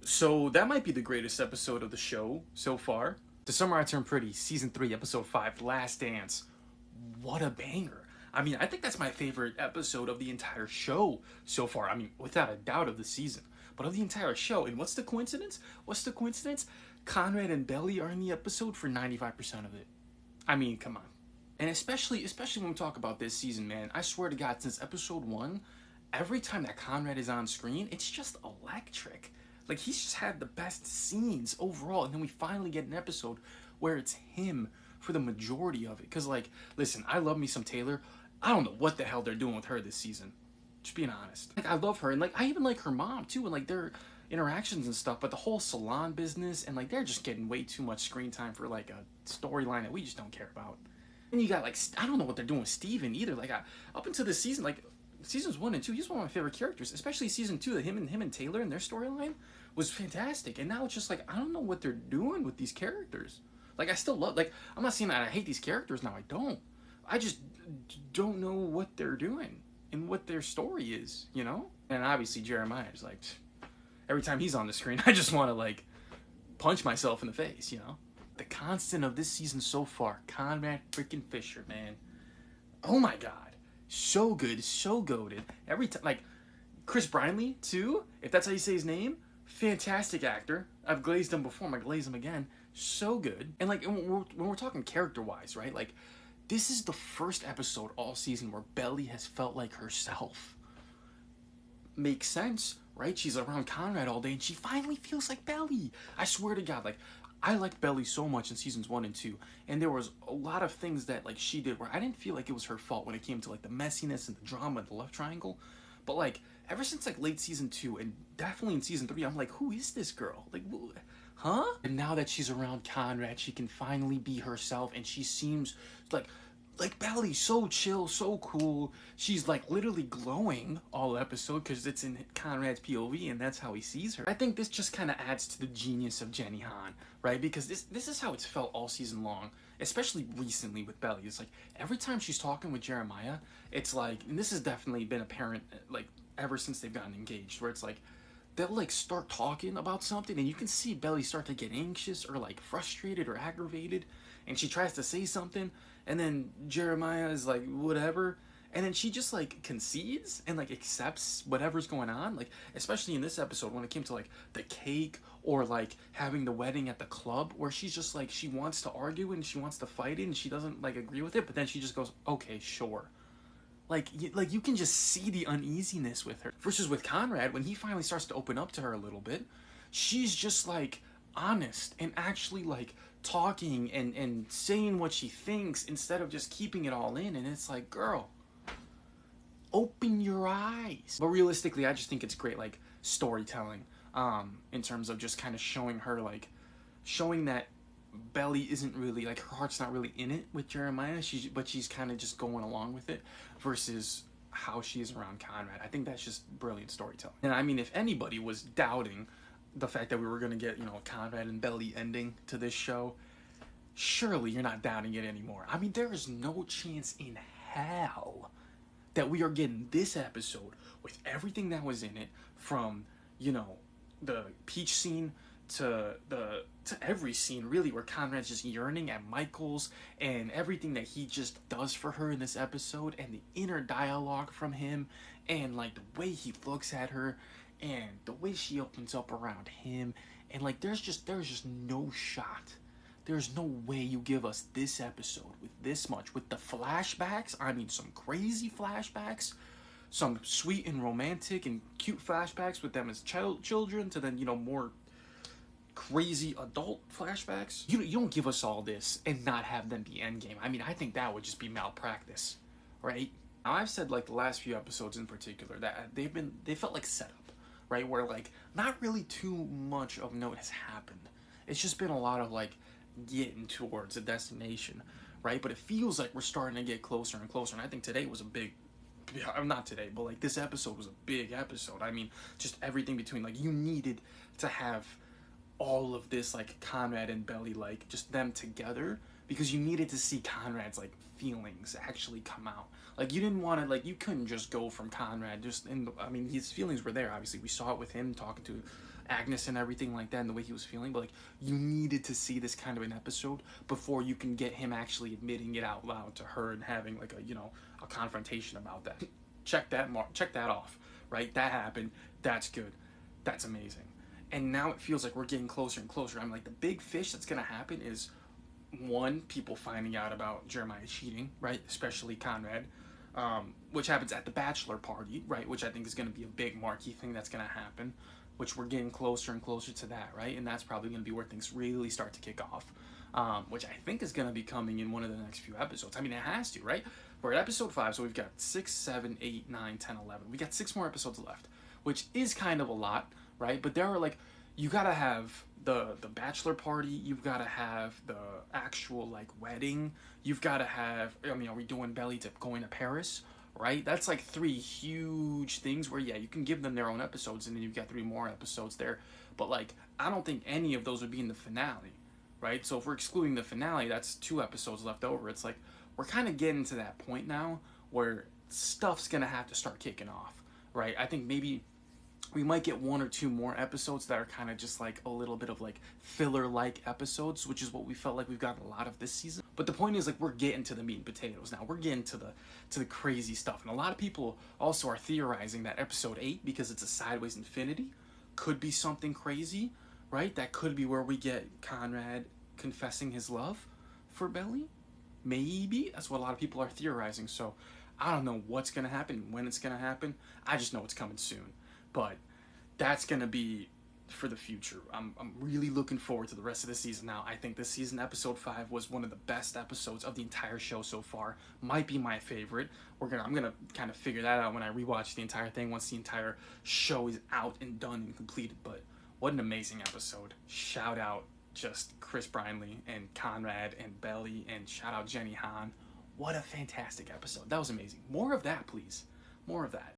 So that might be the greatest episode of the show so far. The Summer I Turned Pretty, Season 3, Episode 5, Last Dance. What a banger. I mean, I think that's my favorite episode of the entire show so far. I mean, without a doubt of the season. But of the entire show. And what's the coincidence? What's the coincidence? Conrad and Belly are in the episode for 95% of it. I mean, come on. And especially when we talk about this season, man, I swear to God, since episode 1, every time that Conrad is on screen, it's just electric. Like, he's just had the best scenes overall, and then we finally get an episode where it's him for the majority of it. Because, like, listen, I love me some Taylor. I don't know what the hell they're doing with her this season. Just being honest. Like, I love her, and, like, I even like her mom, too, and, like, their interactions and stuff, but the whole salon business, and, like, they're just getting way too much screen time for, like, a storyline that we just don't care about. And you got, like, I don't know what they're doing with Steven either. Like, up until this season, like, seasons 1 and 2, he's one of my favorite characters, especially season 2, that him and Taylor and their storyline was fantastic. And now it's just like, I don't know what they're doing with these characters. Like, I still love, like, I'm not saying that I hate these characters now, I don't. I just don't know what they're doing and what their story is, you know? And obviously Jeremiah is like, every time he's on the screen, I just want to, like, punch myself in the face, you know? The constant of this season so far, Conrad freaking Fisher, man. Oh my god. So good, so goated. Every time, like, Chris Brinley, too, if that's how you say his name, fantastic actor. I've glazed him before, I'm gonna glaze him again. So good. And, like, when we're talking character-wise, right, like, this is the first episode all season where Belly has felt like herself. Makes sense, right? She's around Conrad all day, and she finally feels like Belly. I swear to God, like, I liked Belly so much in seasons 1 and 2, and there was a lot of things that, like, she did where I didn't feel like it was her fault when it came to, like, the messiness and the drama and the love triangle. But, like, ever since, like, late season 2 and definitely in season 3, I'm like, who is this girl? Like, huh? And now that she's around Conrad, she can finally be herself, and she seems like Belly, so chill, so cool. She's, like, literally glowing all episode because it's in Conrad's POV and that's how he sees her. I think this just kind of adds to the genius of Jenny Han, right? Because this is how it's felt all season long, especially recently with Belly. It's like every time she's talking with Jeremiah, it's like, and this has definitely been apparent, like, ever since they've gotten engaged, where it's like they'll, like, start talking about something and you can see Belly start to get anxious or, like, frustrated or aggravated, and she tries to say something, and then Jeremiah is like, whatever, and then she just, like, concedes and, like, accepts whatever's going on. Like, especially in this episode when it came to, like, the cake or, like, having the wedding at the club, where she's just like, she wants to argue and she wants to fight it and she doesn't, like, agree with it, but then she just goes, okay, sure. Like, you can just see the uneasiness with her. Versus with Conrad, when he finally starts to open up to her a little bit, she's just, like, honest and actually, like, talking and saying what she thinks instead of just keeping it all in. And it's like, girl, open your eyes. But realistically, I just think it's great, like, storytelling, in terms of just kind of showing her, like, showing that Belly isn't really, like, her heart's not really in it with Jeremiah, but she's kind of just going along with it, versus how she is around Conrad. I think that's just brilliant storytelling. And I mean, if anybody was doubting the fact that we were going to get, you know, a Conrad and Belly ending to this show, surely you're not doubting it anymore. I mean, there is no chance in hell that we are getting this episode with everything that was in it, from, you know, the peach scene to every scene, really, where Conrad's just yearning at Michael's, and everything that he just does for her in this episode, and the inner dialogue from him, and, like, the way he looks at her, and the way she opens up around him, and, like, there's just no shot. There's no way you give us this episode with this much, with the flashbacks. I mean, some crazy flashbacks, some sweet and romantic and cute flashbacks with them as children, to then, you know, more crazy adult flashbacks. You don't give us all this and not have them be endgame. I mean, I think that would just be malpractice, right? Now, I've said, like, the last few episodes in particular, that they felt like setup, right? Where, like, not really too much of note has happened. It's just been a lot of, like, getting towards a destination, right? But it feels like we're starting to get closer and closer, and I think today was a big, not today, but, like, this episode was a big episode. I mean, just everything between, like, you needed to have all of this, like, Conrad and Belly, like, just them together, because you needed to see Conrad's, like, feelings actually come out. Like, you didn't want to, like, you couldn't just go from Conrad just in the, I mean, his feelings were there, obviously. We saw it with him talking to Agnes and everything like that, and the way he was feeling. But like, you needed to see this kind of an episode before you can get him actually admitting it out loud to her and having like a confrontation about that. Check that off, right? That happened. That's good. That's amazing. And now it feels like we're getting closer and closer. I'm like, the big fish that's gonna happen is, one, people finding out about Jeremiah cheating, right? Especially Conrad, which happens at the bachelor party, right? Which I think is going to be a big marquee thing that's going to happen, which we're getting closer and closer to that, right? And that's probably going to be where things really start to kick off, which I think is going to be coming in one of the next few episodes. I mean, it has to, right? We're at episode 5, so we've got 6, 7, 8, 9, 10, 11. We got 6 more episodes left, which is kind of a lot, right? But there are like, you gotta have the bachelor party, you've gotta have the actual like wedding, you've gotta have, I mean, are we doing Belly to going to Paris, right? That's like 3 huge things where, yeah, you can give them their own episodes and then you've got 3 more episodes there, but like, I don't think any of those would be in the finale, right? So if we're excluding the finale, that's 2 episodes left over. It's like, we're kind of getting to that point now where stuff's gonna have to start kicking off, right? I think maybe we might get 1 or 2 more episodes that are kind of just like a little bit of like filler-like episodes, which is what we felt like we've gotten a lot of this season. But the point is, like, we're getting to the meat and potatoes now. We're getting to the crazy stuff, and a lot of people also are theorizing that episode 8, because it's a sideways infinity, could be something crazy, right? That could be where we get Conrad confessing his love for Belly. Maybe that's what a lot of people are theorizing. So I don't know what's gonna happen, when it's gonna happen. I just know it's coming soon. But that's going to be for the future. I'm really looking forward to the rest of the season now. I think this season, episode 5, was one of the best episodes of the entire show so far. Might be my favorite. I'm going to kind of figure that out when I rewatch the entire thing, once the entire show is out and done and completed. But what an amazing episode. Shout out just Chris Brindley and Conrad and Belly, and shout out Jenny Han. What a fantastic episode. That was amazing. More of that, please. More of that.